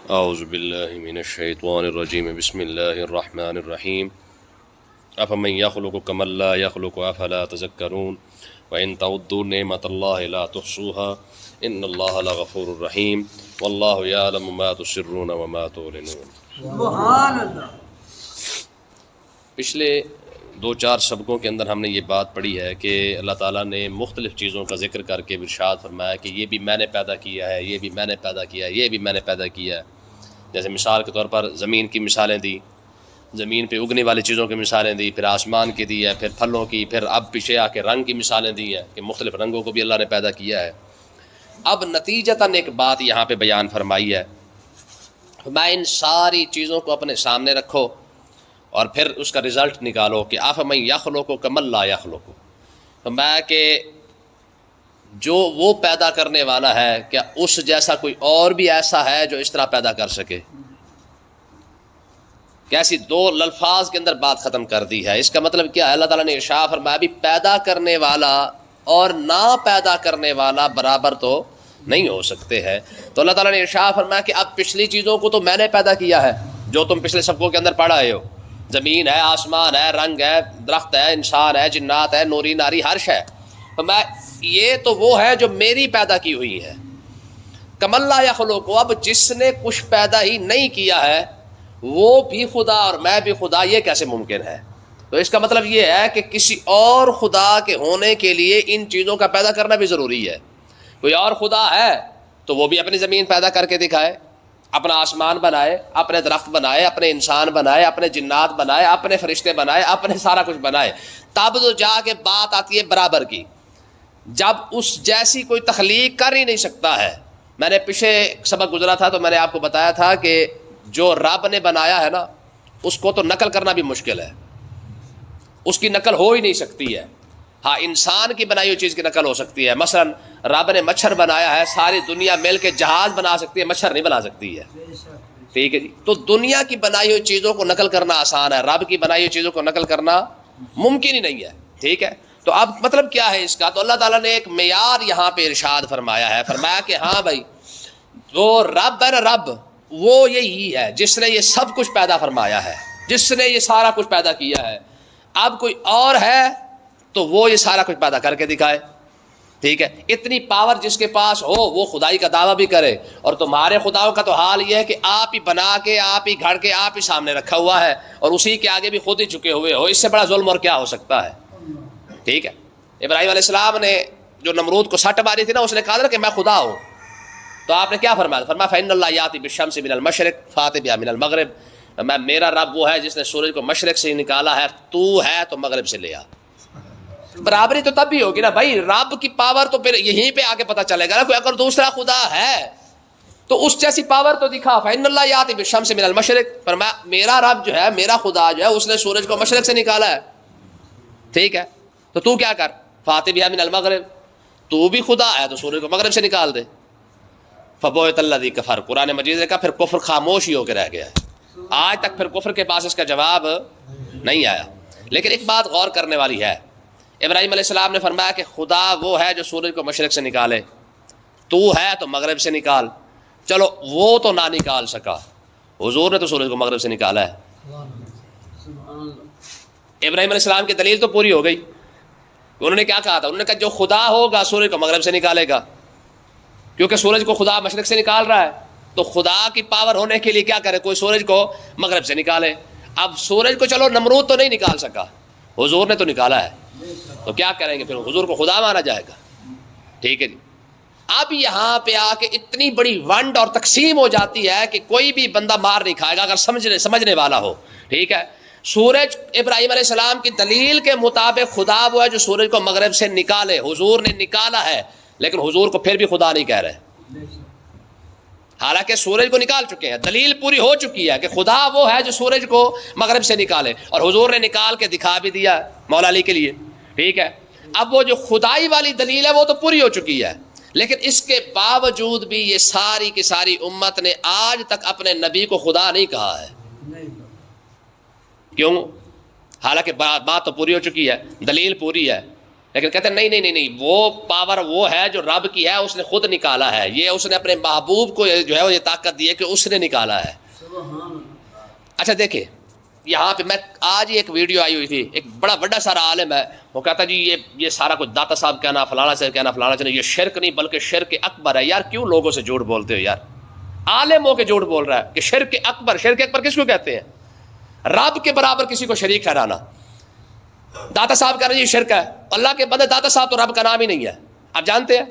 اعوذ باللہ من الشیطان الرجیم بسم اللہ الرحمن الرحیم افمن یخلق کمن لا یخلق افلا تذکرون وان تعدوا نعمت اللہ لا تحصوها ان اللہ لغفور رحیم واللہ یعلم ما تسرون وما تعلنون۔ سبحان اللہ۔ پچھلے دو چار سبقوں کے اندر ہم نے یہ بات پڑھی ہے کہ اللہ تعالیٰ نے مختلف چیزوں کا ذکر کر کے ارشاد فرمایا کہ یہ بھی میں نے پیدا کیا ہے، یہ بھی میں نے پیدا کیا ہے، یہ بھی میں نے پیدا کیا ہے۔ جیسے مثال کے طور پر زمین کی مثالیں دی، زمین پہ اگنے والی چیزوں کی مثالیں دی، پھر آسمان کی دی ہے، پھر پھلوں کی، پھر اب پیچھے آ کے رنگ کی مثالیں دی ہیں کہ مختلف رنگوں کو بھی اللہ نے پیدا کیا ہے۔ اب نتیجتاً ایک بات یہاں پہ بیان فرمائی ہے، میں ان ساری چیزوں کو اپنے سامنے رکھو اور پھر اس کا رزلٹ نکالو کہ افمن یخلق کمن لا یخلق، فرمایا کہ جو وہ پیدا کرنے والا ہے کیا اس جیسا کوئی اور بھی ایسا ہے جو اس طرح پیدا کر سکے؟ کیسی دو الفاظ کے اندر بات ختم کر دی ہے۔ اس کا مطلب کیا ہے؟ اللہ تعالیٰ نے ارشاد فرمایا بھی پیدا کرنے والا اور نہ پیدا کرنے والا برابر تو نہیں ہو سکتے ہیں۔ تو اللہ تعالیٰ نے ارشاد فرمایا کہ اب پچھلی چیزوں کو تو میں نے پیدا کیا ہے جو تم پچھلے سبقوں کے اندر پڑھ آئے ہو، زمین ہے، آسمان ہے، رنگ ہے، درخت ہے، انسان ہے، جنات ہے، نوری ناری، ہر شے۔ فرمایا یہ تو وہ ہے جو میری پیدا کی ہوئی ہے۔ کمن لا یخلق، اب جس نے کچھ پیدا ہی نہیں کیا ہے وہ بھی خدا اور میں بھی خدا، یہ کیسے ممکن ہے؟ تو اس کا مطلب یہ ہے کہ کسی اور خدا کے ہونے کے لیے ان چیزوں کا پیدا کرنا بھی ضروری ہے۔ کوئی اور خدا ہے تو وہ بھی اپنی زمین پیدا کر کے دکھائے، اپنا آسمان بنائے، اپنے درخت بنائے، اپنے انسان بنائے، اپنے جنات بنائے، اپنے فرشتے بنائے، اپنے سارا کچھ بنائے، تب تو جا کے بات آتی ہے برابر کی۔ جب اس جیسی کوئی تخلیق کر ہی نہیں سکتا ہے، میں نے پیچھے سبق گزرا تھا تو میں نے آپ کو بتایا تھا کہ جو رب نے بنایا ہے نا اس کو تو نقل کرنا بھی مشکل ہے، اس کی نقل ہو ہی نہیں سکتی ہے۔ ہاں انسان کی بنائی ہوئی چیز کی نقل ہو سکتی ہے، مثلا رب نے مچھر بنایا ہے، ساری دنیا مل کے جہاز بنا سکتی ہے، مچھر نہیں بنا سکتی ہے، ٹھیک ہے جی۔ تو دنیا کی بنائی ہوئی چیزوں کو نقل کرنا آسان ہے، رب کی بنائی ہوئی چیزوں کو نقل کرنا ممکن ہی نہیں ہے، ٹھیک ہے۔ تو اب مطلب کیا ہے اس کا؟ تو اللہ تعالیٰ نے ایک معیار یہاں پہ ارشاد فرمایا ہے، فرمایا کہ ہاں بھائی وہ رب ہے نا، رب وہ یہی ہے جس نے یہ سب کچھ پیدا فرمایا ہے، جس نے یہ سارا کچھ پیدا کیا ہے۔ اب کوئی اور ہے تو وہ یہ سارا کچھ پیدا کر کے دکھائے، ٹھیک ہے۔ اتنی پاور جس کے پاس ہو وہ خدائی کا دعویٰ بھی کرے، اور تمہارے خداؤں کا تو حال یہ ہے کہ آپ ہی بنا کے، آپ ہی گھڑ کے، آپ ہی سامنے رکھا ہوا ہے اور اسی کے آگے بھی خود ہی جھکے ہوئے ہو۔ اس سے بڑا ظلم اور کیا ہو سکتا ہے؟ ٹھیک ہے۔ ابراہیم علیہ السلام نے جو نمرود کو سٹ ماری تھی نا، اس نے کہا تھا کہ میں خدا ہوں، تو آپ نے کیا فرمایا؟ فرمایا فإن اللہ یأتی بالشمس من المشرق فأت بہا من المغرب، میں میرا رب وہ ہے جس نے سورج کو مشرق سے نکالا ہے، تو ہے تو مغرب سے لے آ۔ برابری تو تب بھی ہوگی نا بھائی، رب کی پاور تو پھر یہیں پہ آ کے پتہ چلے گا نا۔ کوئی اگر دوسرا خدا ہے تو اس جیسی پاور تو دکھا۔ فإن اللہ یأتی بالشمس من المشرق، فرمایا میرا رب جو ہے، میرا خدا جو ہے، اس نے سورج کو مشرق سے نکالا ہے، ٹھیک ہے۔ تو کیا کر؟ فأت بہا من المغرب، تو بھی خدا ہے تو سورج کو مغرب سے نکال دے۔ فبہت الذی کفر، قرآن مجید نے کہا پھر کفر خاموش ہی ہو کے رہ گیا ہے، آج تک پھر کفر کے پاس اس کا جواب نہیں آیا۔ لیکن ایک بات غور کرنے والی ہے، ابراہیم علیہ السلام نے فرمایا کہ خدا وہ ہے جو سورج کو مشرق سے نکالے، تو ہے تو مغرب سے نکال۔ چلو وہ تو نہ نکال سکا، حضور نے تو سورج کو مغرب سے نکالا ہے۔ ابراہیم علیہ السلام کی دلیل تو پوری ہو گئی، انہوں نے کیا کہا تھا؟ انہوں نے کہا جو خدا ہوگا سورج کو مغرب سے نکالے گا، کیونکہ سورج کو خدا مشرق سے نکال رہا ہے، تو خدا کی پاور ہونے کے لیے کیا کرے؟ کوئی سورج کو مغرب سے نکالے۔ اب سورج کو چلو نمرود تو نہیں نکال سکا، حضور نے تو نکالا ہے، تو کیا کریں گے؟ پھر حضور کو خدا مانا جائے گا، ٹھیک ہے جی۔ اب یہاں پہ آ کے اتنی بڑی ونڈ اور تقسیم ہو جاتی ہے کہ کوئی بھی بندہ مار نہیں کھائے گا اگر سمجھنے والا ہو، ٹھیک ہے۔ سورج ابراہیم علیہ السلام کی دلیل کے مطابق خدا وہ ہے جو سورج کو مغرب سے نکالے، حضور نے نکالا ہے، لیکن حضور کو پھر بھی خدا نہیں کہہ رہے، حالانکہ سورج کو نکال چکے ہیں، دلیل پوری ہو چکی ہے کہ خدا وہ ہے جو سورج کو مغرب سے نکالے، اور حضور نے نکال کے دکھا بھی دیا مولا علی کے لیے، ٹھیک ہے۔ اب وہ جو خدائی والی دلیل ہے وہ تو پوری ہو چکی ہے، لیکن اس کے باوجود بھی یہ ساری کی ساری امت نے آج تک اپنے نبی کو خدا نہیں کہا ہے۔ کیوں؟ حالانکہ بات تو پوری ہو چکی ہے، دلیل پوری ہے، لیکن کہتے ہیں نہیں وہ پاور وہ ہے جو رب کی ہے، اس نے خود نکالا ہے، یہ اس نے اپنے محبوب کو جو ہے یہ طاقت دی ہے کہ اس نے نکالا ہے۔ اچھا دیکھیں یہاں پہ میں آج ہی ایک ویڈیو آئی ہوئی تھی، ایک بڑا سارا عالم ہے، وہ کہتا جی یہ سارا کچھ داتا صاحب کہنا، فلانا سے کہنا، فلانا سے، یہ شرک نہیں بلکہ شرک اکبر ہے۔ یار کیوں لوگوں سے جھوٹ بولتے ہو یار؟ عالم ہو کے جھوٹ بول رہا ہے کہ شرک اکبر کس کو کہتے ہیں؟ رب کے برابر کسی کو شریک ٹھہرانا۔ داتا صاحب کہہ رہے ہیں یہ شرک ہے، اللہ کے بندے داتا صاحب تو رب کا نام ہی نہیں ہے، آپ جانتے ہیں؟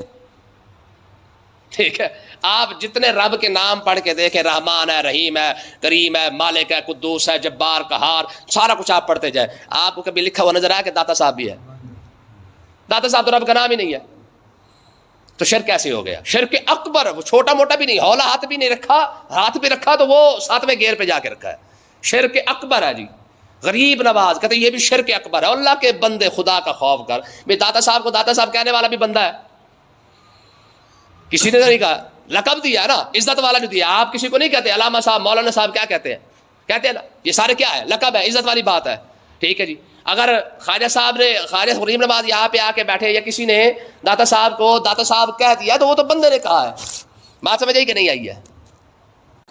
ٹھیک ہے، آپ جتنے رب کے نام پڑھ کے دیکھیں، رحمان ہے، رحیم ہے، کریم ہے، مالک ہے، قدوس ہے، جبار، قہار، سارا کچھ آپ پڑھتے جائیں، آپ کو کبھی لکھا ہوا نظر آیا کہ داتا صاحب بھی ہے؟ داتا صاحب تو رب کا نام ہی نہیں ہے، تو شرک کیسے ہو گیا؟ شرک اکبر، وہ چھوٹا موٹا بھی نہیں، ہولا ہاتھ بھی نہیں رکھا، ہاتھ بھی رکھا تو وہ 7ویں گیئر پہ جا کے رکھا ہے، شرک اکبر ہے جی۔ غریب نواز کہتے یہ بھی شرک اکبر ہے۔ اللہ کے بندے خدا کا خوف کر، بھئی داتا صاحب کو داتا صاحب کہنے والا بھی بندہ ہے، کسی نے نہیں کہا، لقب دیا نا، عزت والا جو دیا۔ آپ کسی کو نہیں کہتے علامہ صاحب، مولانا صاحب، کیا کہتے ہیں؟ کہتے ہیں نا، یہ سارے کیا ہے؟ لقب ہے، عزت والی بات ہے، ٹھیک ہے جی۔ اگر خواجہ صاحب نے، خواجہ غریب نواز یہاں پہ آ کے بیٹھے یا کسی نے داتا صاحب کو داتا صاحب کہہ دیا تو وہ تو بندے نے کہا ہے۔ بات سمجھ آئی کہ نہیں آئی ہے؟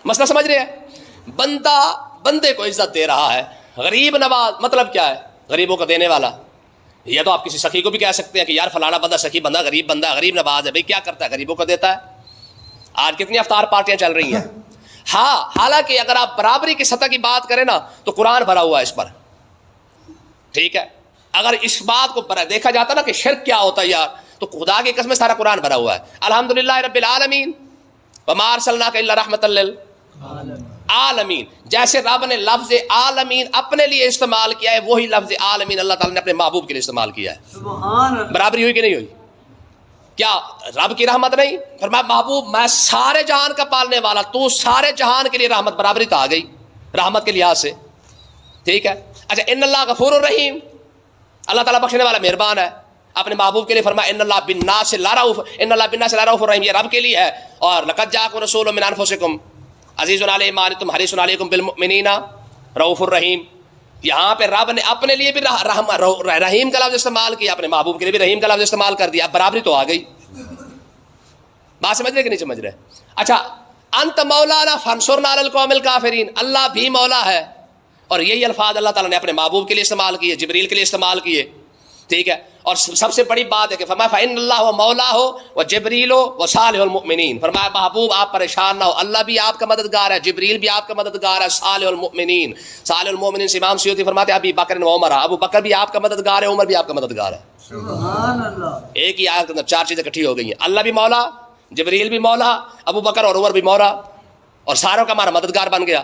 مسئلہ سمجھ رہے ہیں؟ بندہ بندے کو عزت دے رہا ہے۔ غریب نواز مطلب کیا ہے؟ غریبوں کو دینے والا۔ یہ تو آپ کسی سخی کو بھی کہہ سکتے ہیں کہ یار فلانا بندہ سخی بندہ، غریب نواز ہے، بھئی کیا کرتا ہے؟ غریبوں کو دیتا ہے۔ آج کتنی افطار پارٹیاں چل رہی ہیں۔ ہاں، حالانکہ اگر آپ برابری کی سطح کی بات کریں نا تو قرآن بھرا ہوا ہے اس پر، ٹھیک ہے۔ اگر اس بات کو دیکھا جاتا نا کہ شرک کیا ہوتا ہے یار، تو خدا کی قسم سارا قرآن بھرا ہوا ہے۔ الحمدللہ رب العالمین وما ارسلناک الا رحمۃ للعالمین، جیسے رب نے لفظ عالمین اپنے لیے استعمال کیا ہے، وہی لفظ عالمین اللہ تعالیٰ نے اپنے محبوب کے لیے استعمال کیا ہے۔ برابری ہوئی کہ نہیں ہوئی؟ کیا رب کی رحمت نہیں؟ فرمایا محبوب میں سارے جہان کا پالنے والا، تو سارے جہان کے لیے رحمت، برابری تو آ گئی رحمت کے لحاظ سے، ٹھیک ہے۔ اچھا، ان اللہ غفور الرحیم، اللہ تعالیٰ بخشنے والا مہربان ہے، اپنے محبوب کے لیے فرمایا ان اللہ بالناس لرؤوف الرحیم، یہ رب کے لیے ہے۔ اور لقد جاءکم رسول من انفسکم عزیز علیہ ما عنتم حریص علیکم بالمؤمنین رؤوف الرحیم، یہاں پہ رب نے اپنے لیے بھی رحیم کا لفظ استعمال کیا، اپنے محبوب کے لیے بھی رحیم کا لفظ استعمال کر دیا، برابری تو آ گئی۔ بات سمجھ رہے کہ نہیں سمجھ رہے؟ اچھا، انت مولانا فانصرنا علی القوم الکافرین، اللہ بھی مولا ہے، اور یہی الفاظ اللہ تعالیٰ نے اپنے محبوب کے لیے استعمال کیے، جبریل کے لیے استعمال کیے، ٹھیک ہے۔ اور سب سے بڑی بات ہے کہ فرمایا فإن اللہ مولا ہو و جبریل و صالح المؤمنین، فرمایا محبوب آپ پریشان نہ ہو، اللہ بھی آپ کا مددگار ہے، جبریل بھی آپ کا مددگار ہے، صالح المؤمنین سے امام سیوطی فرماتے ہیں ابی بکر و عمر، ابو بکر بھی آپ کا مددگار ہے، عمر بھی آپ کا مددگار ہے۔ سبحان اللہ، ایک ہی آیت کے اندر 4 چیزیں اکٹھی ہو گئی ہیں، اللہ بھی مولا، جبریل بھی مولا، ابو بکر اور عمر بھی مولا، اور ساروں کا ہمارا مددگار بن گیا۔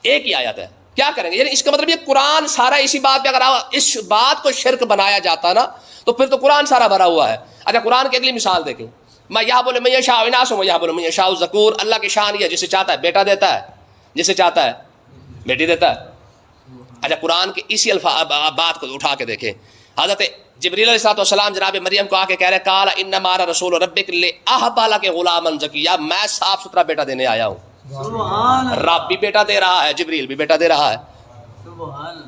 ایک ہی آیت ہے، کیا کریں گے؟ یعنی اس کا مطلب یہ قرآن سارا اسی بات پہ، اگر اس بات کو شرک بنایا جاتا نا تو پھر تو قرآن سارا بھرا ہوا ہے۔ اچھا، قرآن کی اگلی مثال دیکھیں، میں یہاں بولے میں یشاء اناث و یہاں بولے میں یشاء ذکور، اللہ کی شان یہ جسے چاہتا ہے بیٹا دیتا ہے، جسے چاہتا ہے بیٹی دیتا ہے۔ اچھا، قرآن کی اسی بات کو اٹھا کے دیکھیں، حضرت جبریل علیہ السلام جناب مریم کو آ کے کہہ رہے قال انما انا رسول ربک لاہب لک غلاما زکیا، میں صاف ستھرا بیٹا دینے آیا ہوں۔ رب بھی بیٹا دے رہا ہے، جبریل بھی بیٹا دے رہا ہے۔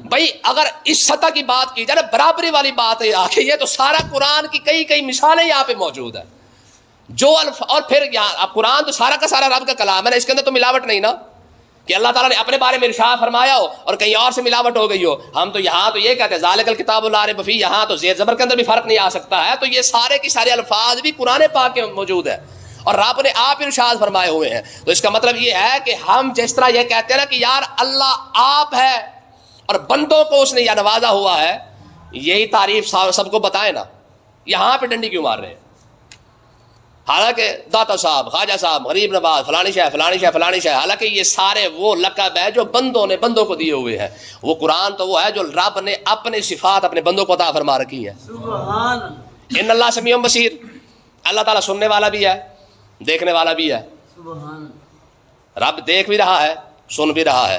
بھائی اگر اس سطح کی بات کی جائے، برابری والی بات ہے آخر، یہ تو سارا قرآن کی کئی مثالیں یہاں پہ موجود ہیں جو اور پھر یہاں اب قرآن تو سارا کا سارا رب کا کلام ہے نا، اس کے اندر تو ملاوٹ نہیں نا کہ اللہ تعالیٰ نے اپنے بارے میں ارشاد فرمایا ہو اور کہیں اور سے ملاوٹ ہو گئی ہو۔ ہم تو یہاں تو یہ کہتے ہیں ذالک الکتاب لا ریب فیہ، یہاں تو زیر زبر کے اندر بھی فرق نہیں آ سکتا ہے، تو یہ سارے کی سارے الفاظ بھی قرآن پاک کے موجود ہے اور رب نے آپ ارشاد فرمائے ہوئے ہیں۔ تو اس کا مطلب یہ ہے کہ ہم جس طرح یہ کہتے ہیں نا کہ یار اللہ آپ ہے اور بندوں کو اس نے یہ نوازا ہوا ہے، یہی تعریف سب کو بتائیں نا، یہاں پہ ڈنڈی کیوں مار رہے ہیں؟ حالانکہ داتا صاحب، خواجہ صاحب، غریب نواز، فلانی شے، حالانکہ یہ سارے وہ لقب ہے جو بندوں نے بندوں کو دیے ہوئے ہیں۔ وہ قرآن تو وہ ہے جو رب نے اپنے صفات اپنے بندوں کو عطا فرما رکھی ہیں۔ سبحان اللہ، ان اللہ سمیع بصیر، اللہ تعالیٰ سننے والا بھی ہے، دیکھنے والا بھی ہے۔ سبحان اللہ، رب دیکھ بھی رہا ہے، سن بھی رہا ہے،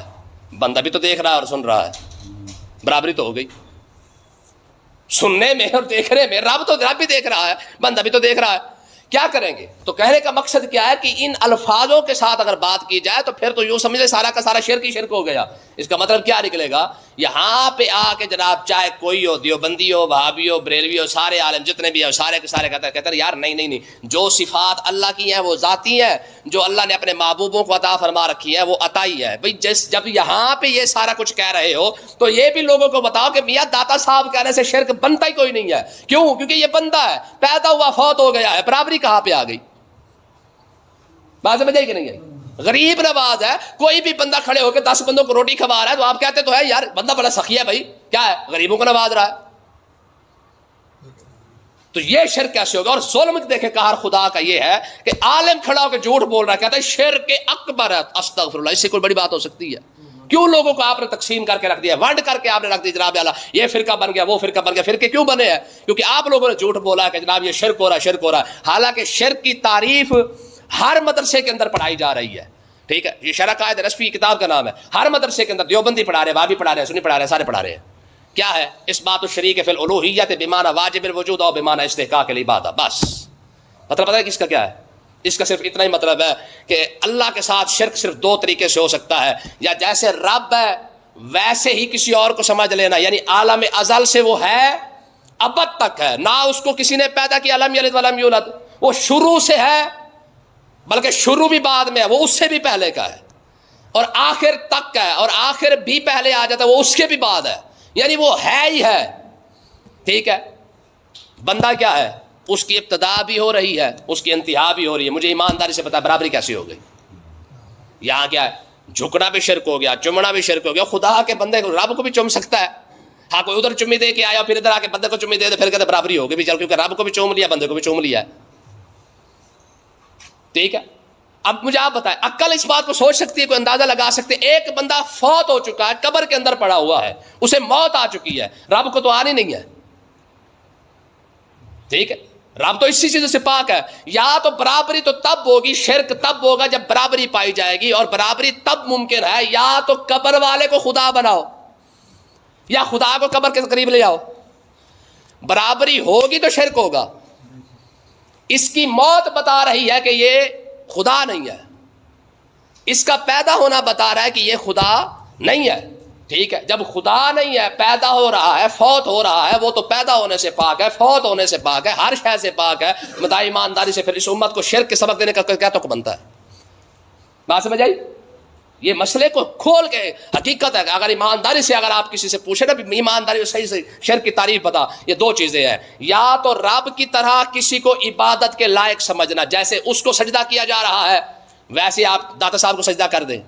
بندہ بھی تو دیکھ رہا ہے اور سن رہا ہے، برابری تو ہو گئی سننے میں اور دیکھنے میں۔ رب بھی دیکھ رہا ہے، بندہ بھی تو دیکھ رہا ہے۔ کیا کریں گے؟ تو کہنے کا مقصد کیا ہے کہ ان الفاظوں کے ساتھ اگر بات کی جائے تو پھر تو یوں سمجھ لے سارا کا سارا شرک ہی شرک ہو گیا. اس کا مطلب کیا نکلے گا؟ یہاں پہ آ کے جناب چاہے کوئی ہو، دیوبندی ہو، وہابی ہو، بریلوی ہو، سارے عالم جتنے بھی ہیں سارے کے سارے کہتے ہیں یار نہیں نہیں نہیں، جو صفات اللہ کی ہیں وہ ذاتی ہیں، جو اللہ نے اپنے محبوبوں کو عطا فرما رکھی ہے وہ عطائی ہے. بھائی جب یہاں پہ یہ سارا کچھ کہہ رہے ہو تو یہ بھی لوگوں کو بتاؤ کہ میاں داتا صاحب کہنے سے شرک بنتا ہی کوئی نہیں ہے. کیوں؟ کیونکہ یہ بندہ ہے، پیدا ہوا فوت ہو گیا ہے، برابری کہاں پہ آ گئی؟ بات سمجھ آئی کہ نہیں ہے؟ غریب نواز ہے، کوئی بھی بندہ کھڑے ہو کے 10 بندوں کو روٹی کھوا رہا ہے تو آپ کہتے تو ہے یار بندہ بڑا سخی ہے، بھائی کیا ہے غریبوں کو نواز رہا ہے. تو یہ شرک کیسے ہوگا؟ اور ظلم دیکھیں قہر خدا کا یہ ہے کہ عالم کھڑا ہو کے جھوٹ بول رہا ہے، کہتا ہے شرک اکبر ہے. استغفر اللہ، اس سے کوئی بڑی بات ہو سکتی ہے؟ کیوں لوگوں کو آپ نے تقسیم کر کے رکھ دیا، ونڈ کر کے آپ نے رکھ دیا جناب اعلیٰ یہ فرقہ بن گیا وہ فرقہ بن گیا. فرقے کیوں بنے ہیں؟ کیونکہ آپ لوگوں نے جھوٹ بولا ہے کہ جناب یہ شرک ہو رہا ہے شرک ہو رہا ہے. حالانکہ شرک کی تعریف ہر مدرسے کے اندر پڑھائی جا رہی ہے. ٹھیک ہے، یہ شرح قائد رشفی کتاب کا نام ہے. ہر مدرسے کے اندر دیوبندی پڑھا رہے ہیں، وہابی پڑھا رہے ہیں، سنی پڑھا رہے ہیں، سارے پڑھا رہے ہیں. کیا ہے؟ اس بات الشریک فی الالوہیت بمعنی واجب الوجود اور بمعنی استحقاق العبادہ. بس مطلب پتہ ہے اس کا کیا ہے؟ اس کا صرف اتنا ہی مطلب ہے کہ اللہ کے ساتھ شرک صرف 2 طریقے سے ہو سکتا ہے، یا جیسے رب ہے ویسے ہی کسی اور کو سمجھ لینا، یعنی عالم ازل سے وہ ہے، ابد تک ہے، نہ اس کو کسی نے پیدا کیا، لم یلد ولم یولد، وہ شروع سے ہے، بلکہ شروع بھی بعد میں ہے، وہ اس سے بھی پہلے کا ہے، اور آخر تک کا ہے، اور آخر بھی پہلے آ جاتا ہے وہ اس کے بھی بعد ہے، یعنی وہ ہے ہی ہے. ٹھیک ہے، بندہ کیا ہے؟ اس کی ابتدا بھی ہو رہی ہے، اس کی انتہا بھی ہو رہی ہے. مجھے ایمانداری سے پتا ہے برابری کیسی ہو گئی؟ یہاں کیا ہے؟ جھکنا بھی شرک ہو گیا، چمنا بھی شرک ہو گیا. خدا کے بندے کو رب کو بھی چوم سکتا ہے. ہاں کوئی ادھر چمی دے کے آیا پھر ادھر آ کے بندے کو چمی دے دے، پھر کہتے برابری ہو گئی بھی چل، کیونکہ رب کو بھی چوم لیا بندے کو بھی چوم لیا. ٹھیک ہے، اب مجھے آپ بتائیں عقل اس بات کو سوچ سکتی ہے، کوئی اندازہ لگا سکتے؟ ایک بندہ فوت ہو چکا ہے، قبر کے اندر پڑا ہوا ہے، اسے موت آ چکی ہے، رب کو تو آنی نہیں ہے. ٹھیک ہے، رب تو اسی چیز سے پاک ہے. یا تو برابری تو تب ہوگی، شرک تب ہوگا جب برابری پائی جائے گی، اور برابری تب ممکن ہے یا تو قبر والے کو خدا بناؤ یا خدا کو قبر کے قریب لے آؤ. برابری ہوگی تو شرک ہوگا. اس کی موت بتا رہی ہے کہ یہ خدا نہیں ہے، اس کا پیدا ہونا بتا رہا ہے کہ یہ خدا نہیں ہے. ٹھیک ہے، جب خدا نہیں ہے، پیدا ہو رہا ہے، فوت ہو رہا ہے، وہ تو پیدا ہونے سے پاک ہے، فوت ہونے سے پاک ہے، ہر شے سے پاک ہے. بتائیں ایمانداری سے پھر اس امت کو شرک کے سبق دینے کا کیا توقع بنتا ہے؟ بات سمجھ آئی؟ یہ مسئلے کو کھول کے حقیقت ہے کہ اگر ایمانداری سے اگر آپ کسی سے پوچھیں نا بھی ایمانداری اور صحیح سے شرک کی تعریف بتا، یہ 2 چیزیں ہیں. یا تو رب کی طرح کسی کو عبادت کے لائق سمجھنا، جیسے اس کو سجدہ کیا جا رہا ہے ویسے آپ داتا صاحب کو سجدہ کر دیں،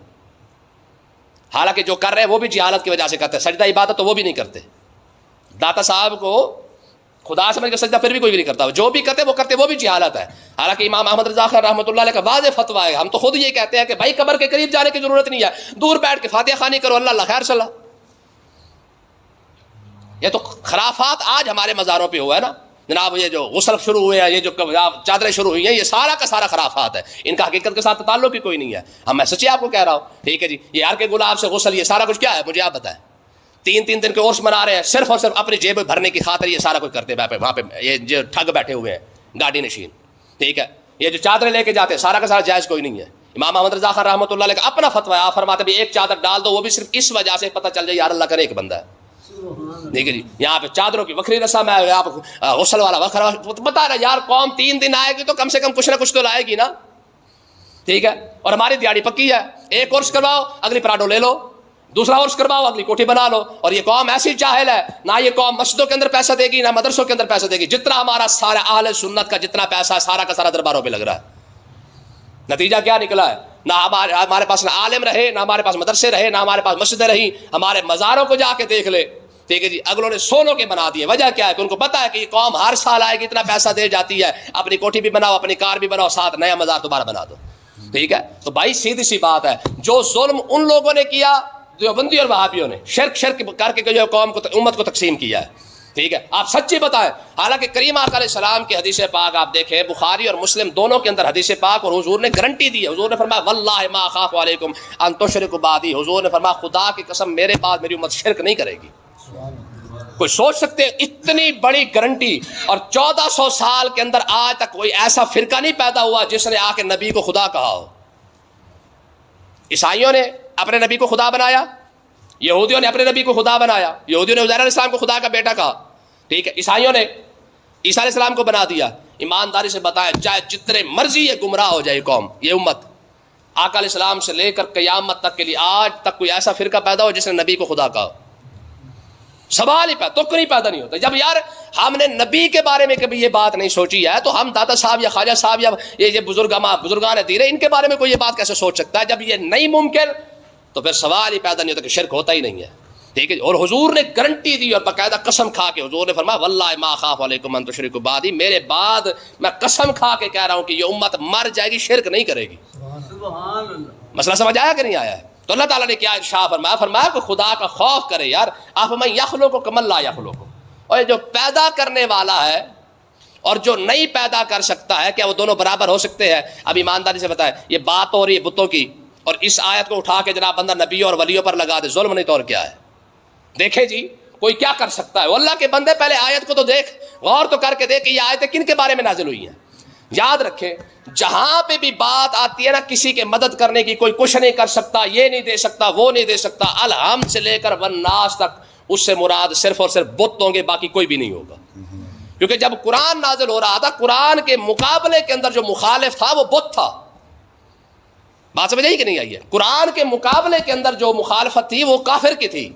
حالانکہ جو کر رہے ہیں وہ بھی جہالت کی وجہ سے کرتے ہیں. سجدہ عبادت تو وہ بھی نہیں کرتے. داتا صاحب کو خدا سمجھ کے سجدہ پھر بھی کوئی بھی نہیں کرتا، جو بھی کرتے وہ بھی جہالت ہے. حالانکہ امام احمد رضا خان رحمۃ اللہ علیہ کا واضح فتویٰ ہے. ہم تو خود یہ کہتے ہیں کہ بھائی قبر کے قریب جانے کی ضرورت نہیں ہے، دور بیٹھ کے فاتحہ خوانی کرو، اللہ اللہ خیر صلاح. یہ تو خرافات آج ہمارے مزاروں پہ ہوا ہے نا جناب. یہ جو غسل شروع ہوئے ہیں، یہ جو چادریں شروع ہوئی ہیں، یہ سارا کا سارا خرافات ہے. ان کا حقیقت کے ساتھ تعلق ہی کوئی نہیں ہے. ہم میں سچی آپ کو کہہ رہا ہوں. ٹھیک ہے جی، یہ ہر کے گلاب سے غسل، یہ سارا کچھ کیا ہے مجھے آپ بتائیں. 3 دن کے عرس منا رہے ہیں صرف اور صرف اپنی جیب بھرنے کی خاطر، یہ سارا کچھ کرتے ہیں وہاں پہ. یہ جو ٹھگ بیٹھے ہوئے ہیں گاڑی نشین، ٹھیک ہے، یہ جو چادریں لے کے جاتے ہیں سارا کا سارا جائز کوئی نہیں ہے. امام احمد رضا خان رحمۃ اللہ علیہ کا اپنا فتویٰ ہے، آپ فرماتے بھی ایک چادر ڈال دو، وہ بھی صرف اس وجہ سے پتہ چل جائے یار اللہ کرے ایک بندہ ہے. ٹھیک ہے جی، یہاں پہ چادروں کی وکری رسم ہے، آپ غسل والا وکھرا بتا رہے یار. قوم 3 دن آئے گی تو کم سے کم کچھ نہ کچھ تو لائے گی نا. ٹھیک ہے، اور ہماری دیہڑی پکی ہے، ایک عرس کرواؤ اگلی پراڈو لے لو، دوسرا عرس کرواؤ اگلی کوٹھی بنا لو. اور یہ قوم ایسی جاہل ہے، نہ یہ قوم مسجدوں کے اندر پیسہ دے گی نہ مدرسوں کے اندر پیسہ دے گی. جتنا ہمارا سارا اہل سنت کا جتنا پیسہ ہے سارا کا سارا درباروں پہ لگ رہا ہے. نتیجہ کیا نکلا ہے؟ نہ ہمارے پاس نہ عالم رہے، نہ ہمارے پاس مدرسے رہے، نہ ہمارے پاس مسجدیں رہی. ہمارے مزاروں کو جا کے دیکھ لے. ٹھیک ہے جی، اگلوں نے سونوں کے بنا دیے. وجہ کیا ہے کہ ان کو پتا ہے کہ یہ قوم ہر سال آئے گی، اتنا پیسہ دے جاتی ہے، اپنی کوٹھی بھی بناؤ، اپنی کار بھی بناؤ، ساتھ نیا مزار دوبارہ بنا دو. ٹھیک ہے، تو بھائی سیدھی سی بات ہے، جو ظلم ان لوگوں نے کیا دیوبندی اور وہابیوں نے، شرک کر کے جو قوم کو امت کو تقسیم کیا ہے. ٹھیک ہے، آپ سچی بتائیں. حالانکہ کریم آقا علیہ السلام کی حدیث پاک آپ دیکھیں، بخاری اور مسلم دونوں کے اندر حدیث پاک، اور حضور نے گارنٹی دی ہے. حضور نے فرمایا واللہ ما اخاف علیکم ان تشرکوا بعدی. حضور نے فرمایا خدا کی قسم میرے بعد میری امت شرک نہیں کرے گی. کوئی سوچ سکتے اتنی بڑی گارنٹی، اور 1400 سال کے اندر آج تک کوئی ایسا فرقہ نہیں پیدا ہوا جس نے آ کے نبی کو خدا کہا ہو. عیسائیوں نے اپنے نبی کو خدا بنایا، یہودیوں نے اپنے نبی کو خدا بنایا، یہودیوں نے عزیر علیہ السلام کو خدا کا بیٹا کہا، ٹھیک ہے. عیسائیوں نے عیسیٰ علیہ السلام کو بنا دیا. ایمانداری سے بتائیں، چاہے جتنے مرضی یہ گمراہ ہو جائے قوم، یہ امت، آقا علیہ السلام سے لے کر قیامت تک کے لیے آج تک کوئی ایسا فرقہ پیدا ہو جس نے نبی کو خدا کہا؟ سوال ہی پیدا، تک نہیں پیدا نہیں ہوتا. جب یار ہم نے نبی کے بارے میں کبھی یہ بات نہیں سوچی ہے تو ہم داتا صاحب یا خواجہ صاحب یا یہ بزرگان دیرے ان کے بارے میں کوئی یہ بات کیسے سوچ سکتا ہے؟ جب یہ نہیں ممکن تو پھر سوال ہی پیدا نہیں ہوتا کہ شرک ہوتا ہی نہیں ہے. ٹھیک ہے. اور حضور نے گارنٹی دی اور باقاعدہ قسم کھا کے حضور نے فرمایا واللہ ما خاف علیکم ان تشرکوا بعدی، میرے بعد میں قسم کھا کے کہہ رہا ہوں کہ یہ امت مر جائے گی، شرک نہیں کرے گی. سبحان اللہ. مسئلہ سمجھ آیا کہ نہیں آیا ہے؟ تو اللہ تعالیٰ نے کیا ارشاد فرمایا؟ فرمایا کہ خدا کا خوف کرے یار. افمن یخلق کمن لا یخلق، اور یہ جو پیدا کرنے والا ہے اور جو نہیں پیدا کر سکتا ہے، کیا وہ دونوں برابر ہو سکتے ہیں؟ اب ایمانداری سے بتائیں، یہ بات ہو رہی ہے بتوں کی، اور اس آیت کو اٹھا کے جناب بندہ نبیوں اور ولیوں پر لگا دے، ظلم نہیں تو اور کیا ہے؟ دیکھیں جی کوئی کیا کر سکتا ہے؟ اللہ کے بندے پہلے آیت کو تو دیکھ، غور تو کر کے دیکھ کہ یہ آیتیں کن کے بارے میں نازل ہوئی ہیں. یاد رکھیں جہاں پہ بھی بات آتی ہے نا کسی کے مدد کرنے کی، کوئی کچھ نہیں کر سکتا، یہ نہیں دے سکتا، وہ نہیں دے سکتا، الحمد سے لے کر والناس تک، اس سے مراد صرف اور صرف بت ہوں گے، باقی کوئی بھی نہیں ہوگا. کیونکہ جب قرآن نازل ہو رہا تھا، قرآن کے مقابلے کے اندر جو مخالف تھا وہ بت تھا. بات سمجھ آئی کہ نہیں آئی ہے؟ قرآن کے مقابلے کے اندر جو مخالفت تھی وہ کافر کی تھی.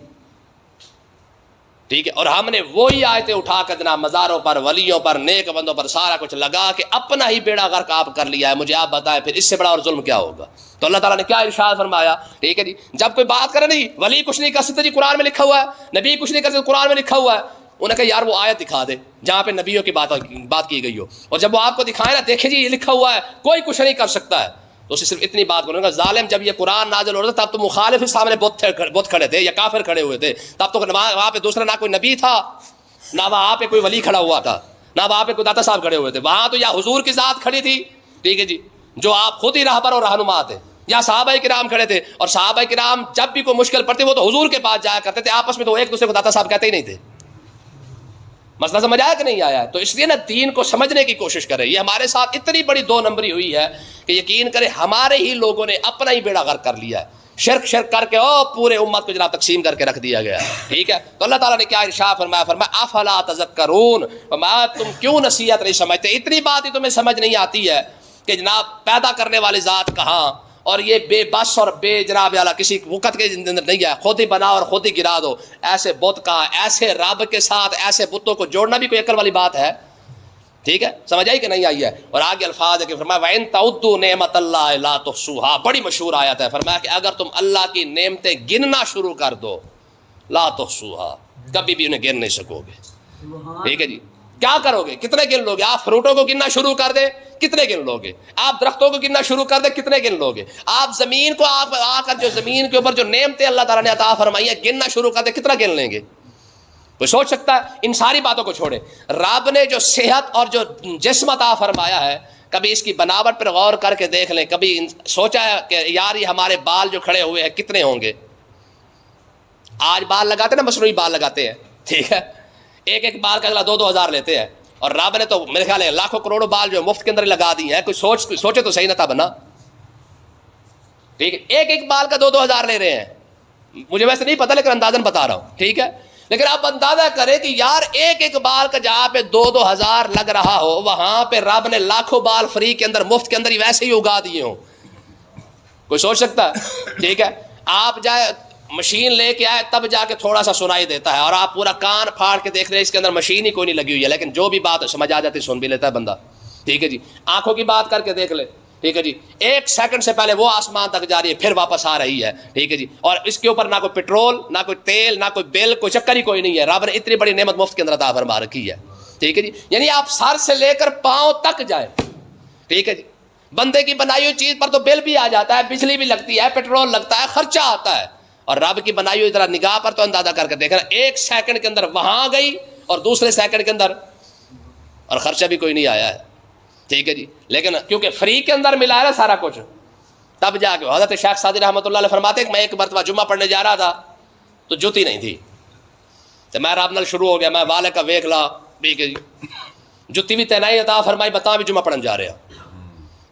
ٹھیک ہے. اور ہم نے وہی آیتیں اٹھا کر جناب مزاروں پر، ولیوں پر، نیک بندوں پر سارا کچھ لگا کے اپنا ہی بیڑا غرق آپ کر لیا ہے. مجھے آپ بتائیں پھر اس سے بڑا اور ظلم کیا ہوگا؟ تو اللہ تعالیٰ نے کیا ارشاد فرمایا؟ ٹھیک ہے جی. جب کوئی بات کرے نہیں، ولی کچھ نہیں کر سکتے جی، قرآن میں لکھا ہوا ہے، نبی کچھ نہیں کر سکتے، قرآن میں لکھا ہوا ہے. انہوں نے کہا یار وہ آیت دکھا دے جہاں پہ نبیوں کی بات کی گئی ہو، اور جب وہ آپ کو دکھائے نا، دیکھیں جی یہ لکھا ہوا ہے، کوئی کچھ نہیں کر سکتا ہے، تو اسے صرف اتنی بات کروں گا ظالم. جب یہ قرآن نازل ہو رہا تھا تب تو مخالف ہی سامنے بت کھڑے تھے یا کافر کھڑے ہوئے تھے، تب تو وہاں پہ دوسرا نہ کوئی نبی تھا، نہ وہاں پہ کوئی ولی کھڑا ہوا تھا، نہ وہاں پہ کوئی داتا صاحب کھڑے ہوئے تھے. وہاں تو یا حضور کی ذات کھڑی تھی، ٹھیک ہے جی، جو آپ خود ہی راہبر اور رہنما تھے، یا صحابہ کرام کھڑے تھے. اور صحابہ کرام جب بھی کوئی مشکل پڑتی وہ تو حضور کے پاس جایا کرتے تھے، آپس میں تو ایک دوسرے کو داتا صاحب کہتے ہی نہیں تھے. مسئلہ سمجھ آیا کہ نہیں آیا ہے؟ تو اس لیے نا دین کو سمجھنے کی کوشش کرے. یہ ہمارے ساتھ اتنی بڑی 2 نمبری ہوئی ہے کہ یقین کرے ہمارے ہی لوگوں نے اپنا ہی بیڑا غرق کر لیا ہے. شرک کر کے پورے امت کو جناب تقسیم کر کے رکھ دیا گیا ہے. ٹھیک ہے. تو اللہ تعالیٰ نے کیا ارشاد فرمایا؟ فرمایا افلا تذکرون، فرمایا تم کیوں نصیحت نہیں سمجھتے؟ اتنی بات ہی تمہیں سمجھ نہیں آتی ہے کہ جناب پیدا کرنے والی ذات کہاں، اور یہ بے بس اور بے جناب والا کسی وقت کے اندر نہیں ہے، خود ہی بنا اور خود ہی گرا دو. ایسے بت کا، ایسے رب کے ساتھ ایسے بتوں کو جوڑنا بھی کوئی عقل والی بات ہے؟ ٹھیک ہے. سمجھ آئی کہ نہیں آئی ہے؟ اور آگے الفاظ ہے کہ فرمایا وَإِن تَعُدُّوا نِعْمَتَ اللَّهِ لَا تُحْصُوهَا، بڑی مشہور آیت ہے. فرمایا کہ اگر تم اللہ کی نعمتیں گننا شروع کر دو، لا تحصوها، کبھی بھی انہیں گن نہیں سکو گے. ٹھیک ہے جی. کیا کرو گے؟ کتنے گن لوگے؟ آپ فروٹوں کو گننا شروع کر دیں، کتنے گن لوگے؟ آپ درختوں کو گننا شروع کر دیں، کتنے گن لوگے؟ آپ زمین کو آپ آ کر جو زمین کے اوپر جو نعمتیں اللہ تعالیٰ نے عطا فرمائی ہیں گننا شروع کر دیں، کتنا گن لیں گے؟ کوئی سوچ سکتا ہے؟ ان ساری باتوں کو چھوڑے، رب نے جو صحت اور جو جسم عطا فرمایا ہے، کبھی اس کی بناوٹ پر غور کر کے دیکھ لیں. کبھی سوچا ہے کہ یار یہ ہمارے بال جو کھڑے ہوئے ہیں کتنے ہوں گے؟ آج بال لگاتے نا، مصنوعی بال لگاتے ہیں، ٹھیک ہے، ایک بال کا اگلا 2-2 ہزار لیتے ہیں. اور رب نے تو میرے خیال ہے لاکھوں کروڑوں بال جو مفت کے اندر لگا دی ہیں. کوئی سوچے تو صحیح نہ تھا بنا. ٹھیک ہے. ایک بال کا 2-2 ہزار لے رہے ہیں. مجھے ویسے نہیں پتا لیکن اندازاً بتا رہا ہوں. ٹھیک ہے. لیکن آپ اندازہ کریں کہ یار ایک بال کا جہاں پہ 2-2 ہزار لگ رہا ہو، وہاں پہ رب نے لاکھوں بال فری کے اندر مفت کے اندر ہی ویسے ہی اگا دیے ہوں. کوئی سوچ سکتا ہے؟ ٹھیک ہے. آپ جائے مشین لے کے آئے تب جا کے تھوڑا سا سنائی دیتا ہے، اور آپ پورا کان پھاڑ کے دیکھ رہے اس کے اندر مشین ہی کوئی نہیں لگی ہوئی ہے، لیکن جو بھی بات سمجھ آ جاتی سن بھی لیتا ہے بندہ. ٹھیک ہے جی. آنکھوں کی بات کر کے دیکھ لے. ٹھیک ہے جی. 1 سیکنڈ سے پہلے وہ آسمان تک جا رہی ہے، پھر واپس آ رہی ہے. ٹھیک ہے جی. اور اس کے اوپر نہ کوئی پیٹرول، نہ کوئی تیل، نہ کوئی بل، کوئی چکر ہی کوئی نہیں ہے. رب نے اتنی بڑی نعمت مفت کے اندر عطا فرما رکھی ہے. ٹھیک ہے جی. یعنی آپ سر سے لے کر پاؤں تک جائیں. ٹھیک ہے جی. بندے کی بنائی ہوئی چیز پر تو بل بھی آ جاتا ہے، بجلی بھی لگتی ہے، پیٹرول لگتا ہے، خرچہ آتا ہے. اور رب کی بنائی ہوئی ذرا نگاہ پر تو اندازہ کر کے دیکھنا، 1 سیکنڈ کے اندر وہاں گئی اور دوسرے سیکنڈ کے اندر، اور خرچہ بھی کوئی نہیں آیا ہے. ٹھیک ہے جی. لیکن کیونکہ فری کے اندر ملا ہے نا سارا کچھ، تب جا کے حضرت شیخ سعدی رحمۃ اللہ علیہ فرماتے ہیں کہ میں ایک مرتبہ جمعہ پڑھنے جا رہا تھا تو جوتی نہیں تھی. تو میں رب نال شروع ہو گیا، میں والے کا ویکھ لا بھی جتی بھی تینائی عطا فرمائی، بتا بھی جمعہ پڑھن جا رہے ہیں،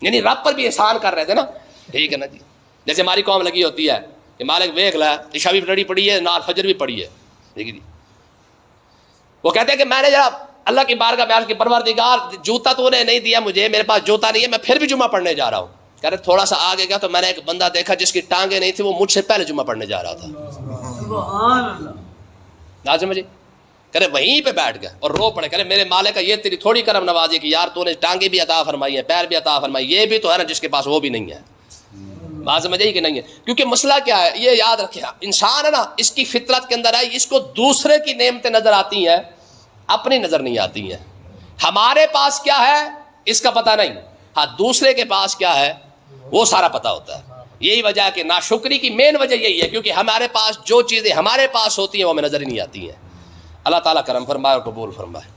یعنی رب پر بھی احسان کر رہے تھے نا، ٹھیک ہے نا جی. جیسے ہماری قوم لگی ہوتی ہے کہ مالک ویکھ لا، عشاء بھی پڑھی ہے، نال فجر بھی پڑھی ہے، ٹھیک ہے جی. وہ کہتے ہیں کہ میں نے جب اللہ کی بارگاہ میں عرض کی پروردگار جوتا تو نے نہیں دیا مجھے، میرے پاس جوتا نہیں ہے، میں پھر بھی جمعہ پڑھنے جا رہا ہوں. کہہ رہے تھوڑا سا آگے گیا تو میں نے ایک بندہ دیکھا جس کی ٹانگیں نہیں تھی، وہ مجھ سے پہلے جمعہ پڑھنے جا رہا تھا. سبحان اللہ. نہ سمجھے، کرے وہیں پہ بیٹھ گئے اور رو پڑے، کرے میرے مالک کا یہ تیری تھوڑی کرم نوازی کہ یار تو نے ٹانگیں بھی عطا فرمائی ہیں، پیر بھی عطا فرمائی، یہ بھی تو ہے نا جس کے پاس وہ بھی نہیں ہے. بات سمجھے کہ نہیں ہے؟ کیونکہ مسئلہ کیا ہے یہ یاد رکھے، انسان ہے نا، اس کی فطرت کے اندر ہے، اس کو دوسرے کی نعمتیں نظر آتی ہیں، اپنی نظر نہیں آتی ہیں. ہمارے پاس کیا ہے اس کا پتہ نہیں، ہاں دوسرے کے پاس کیا ہے وہ سارا پتہ ہوتا ہے. یہی وجہ ہے کہ ناشکری کی مین وجہ یہی ہے، کیونکہ ہمارے پاس جو چیزیں ہمارے پاس ہوتی ہیں وہ ہمیں نظر ہی نہیں آتی ہیں. اللہ تعالیٰ کرم فرمائے اور قبول فرمائے.